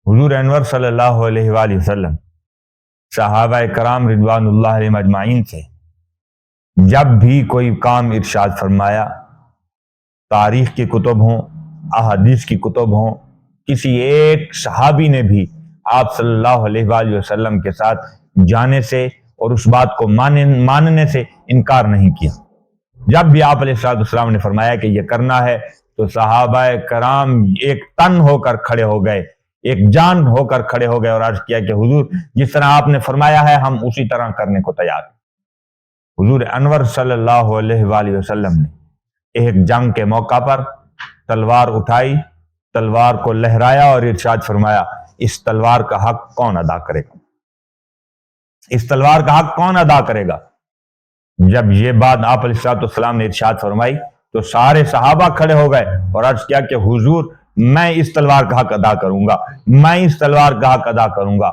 حضور انور صلی اللہ علیہ وآلہ وسلم صحابہ کرام رضوان اللہ علیہم اجمعین سے جب بھی کوئی کام ارشاد فرمایا، تاریخ کی کتب ہوں، احادیث کی کتب ہوں، کسی ایک صحابی نے بھی آپ صلی اللہ علیہ وآلہ وسلم کے ساتھ جانے سے اور اس بات کو ماننے سے انکار نہیں کیا۔ جب بھی آپ علیہ السلام نے فرمایا کہ یہ کرنا ہے تو صحابہ کرام ایک تن ہو کر کھڑے ہو گئے، ایک جان ہو کر کھڑے ہو گئے اور عرض کیا کہ حضور جس طرح آپ نے فرمایا ہے ہم اسی طرح کرنے کو تیار ہیں۔ حضور انور صلی اللہ علیہ وآلہ وسلم نے ایک جنگ کے موقع پر تلوار اٹھائی، تلوار کو لہرایا اور ارشاد فرمایا اس تلوار کا حق کون ادا کرے گا؟ اس تلوار کا حق کون ادا کرے گا؟ جب یہ بات آپ علیہ السلام نے ارشاد فرمائی تو سارے صحابہ کھڑے ہو گئے اور عرض کیا کہ حضور میں اس تلوار کا حق ادا کروں گا، میں اس تلوار کا حق ادا کروں گا۔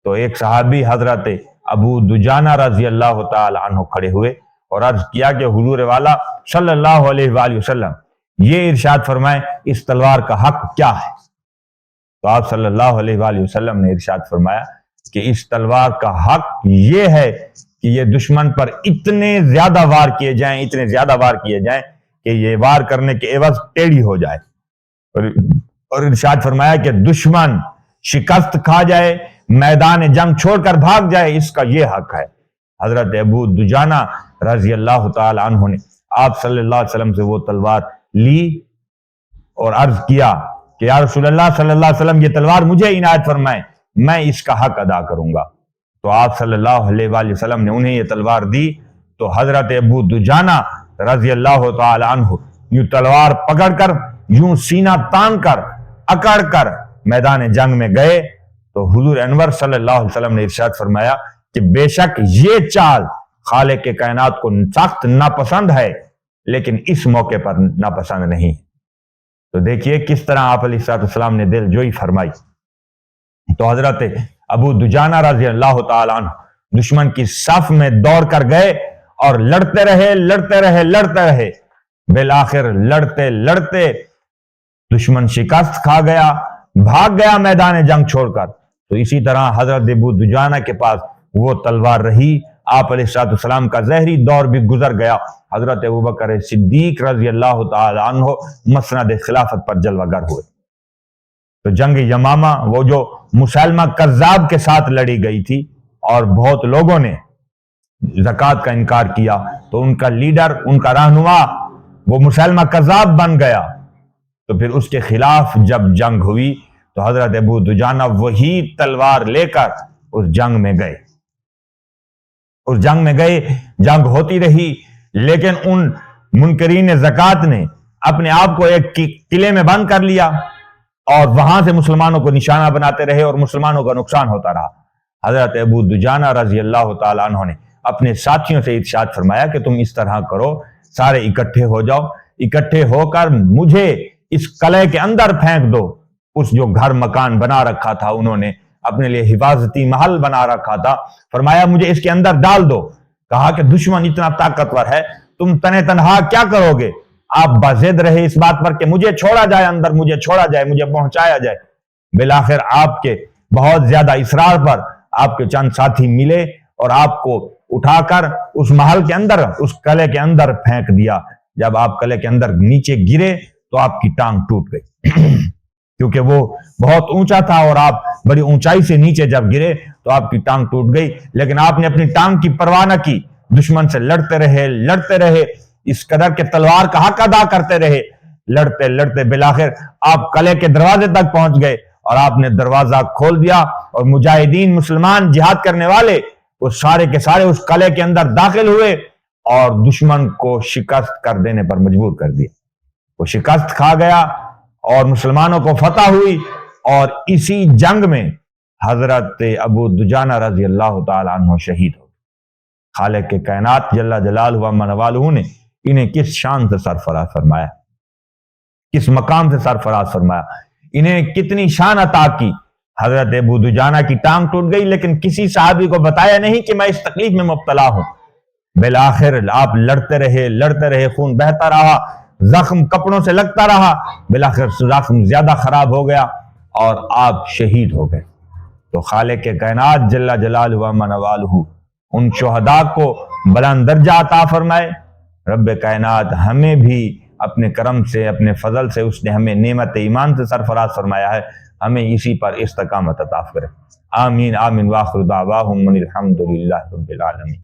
تو ایک صحابی حضرت ابو دجانہ رضی اللہ تعالی عنہ کھڑے ہوئے اور عرض کیا کہ حضور والا صلی اللہ علیہ وآلہ وسلم یہ ارشاد فرمائیں اس تلوار کا حق کیا ہے؟ تو آپ صلی اللہ علیہ وآلہ وسلم نے ارشاد فرمایا کہ اس تلوار کا حق یہ ہے کہ یہ دشمن پر اتنے زیادہ وار کیے جائیں، اتنے زیادہ وار کیے جائیں کہ یہ وار کرنے کے عوض ٹیڑھی ہو جائے، اور ارشاد فرمایا کہ دشمن شکست کھا جائے، میدان جنگ چھوڑ کر بھاگ جائے، اس کا یہ حق ہے۔ حضرت ابو دجانہ رضی اللہ تعالی عنہ نے آپ صلی اللہ علیہ وسلم سے وہ تلوار لی اور عرض کیا کہ یا رسول اللہ صلی اللہ علیہ وسلم یہ تلوار مجھے عنایت فرمائیں، میں اس کا حق ادا کروں گا۔ تو آپ صلی اللہ علیہ وآلہ وسلم نے انہیں یہ تلوار دی تو حضرت ابو دجانہ رضی اللہ تعالی عنہ یوں تلوار پکڑ کر، یوں سینہ تان کر، اکڑ کر میدان جنگ میں گئے تو حضور انور صلی اللہ علیہ وسلم نے ارشاد فرمایا کہ بے شک یہ چال خالق کے کائنات کو سخت ناپسند ہے لیکن اس موقع پر ناپسند نہیں۔ تو دیکھیے کس طرح آپ علیہ السلام نے دل جوئی فرمائی۔ تو حضرت ابو دجانہ رضی اللہ تعالی عنہ دشمن کی صف میں دوڑ کر گئے اور لڑتے رہے، بالآخر لڑتے لڑتے دشمن شکست کھا گیا، بھاگ گیا میدان جنگ چھوڑ کر۔ تو اسی طرح حضرت ابو دجانہ کے پاس وہ تلوار رہی، آپ علیہ السلام کا زہری دور بھی گزر گیا، حضرت ابوبکر صدیق رضی اللہ تعالی عنہ مسند خلافت پر جلوہ گر ہوئے۔ تو جنگ یمامہ وہ جو مسلمہ کذاب کے ساتھ لڑی گئی تھی اور بہت لوگوں نے زکوٰۃ کا انکار کیا تو ان کا لیڈر، ان کا رہنما وہ مسلمہ کذاب بن گیا۔ تو پھر اس کے خلاف جب جنگ ہوئی تو حضرت ابو دجانہ وہی تلوار لے کر اس جنگ میں گئے، جنگ ہوتی رہی، لیکن ان منکرین زکوٰۃ نے اپنے آپ کو ایک قلعے میں بند کر لیا اور وہاں سے مسلمانوں کو نشانہ بناتے رہے اور مسلمانوں کا نقصان ہوتا رہا۔ حضرت ابو دجانہ رضی اللہ تعالی عنہ نے اپنے ساتھیوں سے ارشاد فرمایا کہ تم اس طرح کرو، سارے اکٹھے ہو جاؤ، اکٹھے ہو کر مجھے اس قلعے کے اندر پھینک دو۔ اس جو گھر مکان بنا رکھا تھا، انہوں نے اپنے لیے حفاظتی محل بنا رکھا تھا، فرمایا مجھے اس کے اندر ڈال دو۔ کہا کہ دشمن اتنا طاقتور ہے، تم تنے تنہا کیا کرو گے؟ آپ بضد رہے اس بات پر کہ مجھے چھوڑا جائے اندر، مجھے چھوڑا جائے، مجھے پہنچایا جائے۔ بالآخر آپ کے بہت زیادہ اصرار پر آپ کے چند ساتھی ملے اور آپ کو اٹھا کر اس محل کے اندر، اس قلعے کے اندر پھینک دیا۔ جب آپ قلعے کے اندر نیچے گرے تو آپ کی ٹانگ ٹوٹ گئی کیونکہ وہ بہت اونچا تھا اور آپ بڑی اونچائی سے نیچے جب گرے تو آپ کی ٹانگ ٹوٹ گئی، لیکن آپ نے اپنی ٹانگ کی پرواہ نہ کی، دشمن سے لڑتے رہے، اس قدر کے تلوار کا حق ادا کرتے رہے، لڑتے بالآخر آپ قلعے کے دروازے تک پہنچ گئے اور آپ نے دروازہ کھول دیا اور مجاہدین، مسلمان، جہاد کرنے والے وہ سارے کے سارے اس قلعے کے اندر داخل ہوئے اور دشمن کو شکست کر دینے پر مجبور کر دیا۔ وہ شکست کھا گیا اور مسلمانوں کو فتح ہوئی، اور اسی جنگ میں حضرت ابو دجانہ رضی اللہ تعالی عنہ شہید ہو گئے۔ خالق کے کائنات جل جلالہ و عز جلالہ نے انہیں کس شان سے سرفراز فرمایا، کس مقام سے سرفراز فرمایا، انہیں کتنی شان عطا کی۔ حضرت ابو دجانہ کی ٹانگ ٹوٹ گئی لیکن کسی صحابی کو بتایا نہیں کہ میں اس تکلیف میں مبتلا ہوں۔ بالآخر آپ لڑتے رہے، خون بہتا رہا، زخم کپڑوں سے لگتا رہا، بالآخر زخم زیادہ خراب ہو گیا اور آپ شہید ہو گئے۔ تو خالق کائنات جل جلالہ و منوالہ ان شہداء کو بلند درجہ عطا فرمائے۔ رب کائنات ہمیں بھی اپنے کرم سے، اپنے فضل سے اس نے ہمیں نعمت ایمان سے سرفراز فرمایا ہے، ہمیں اسی پر استقامت عطا کرے۔ آمین آمین، وآخر دعواہم ان الحمد للہ رب العالمین۔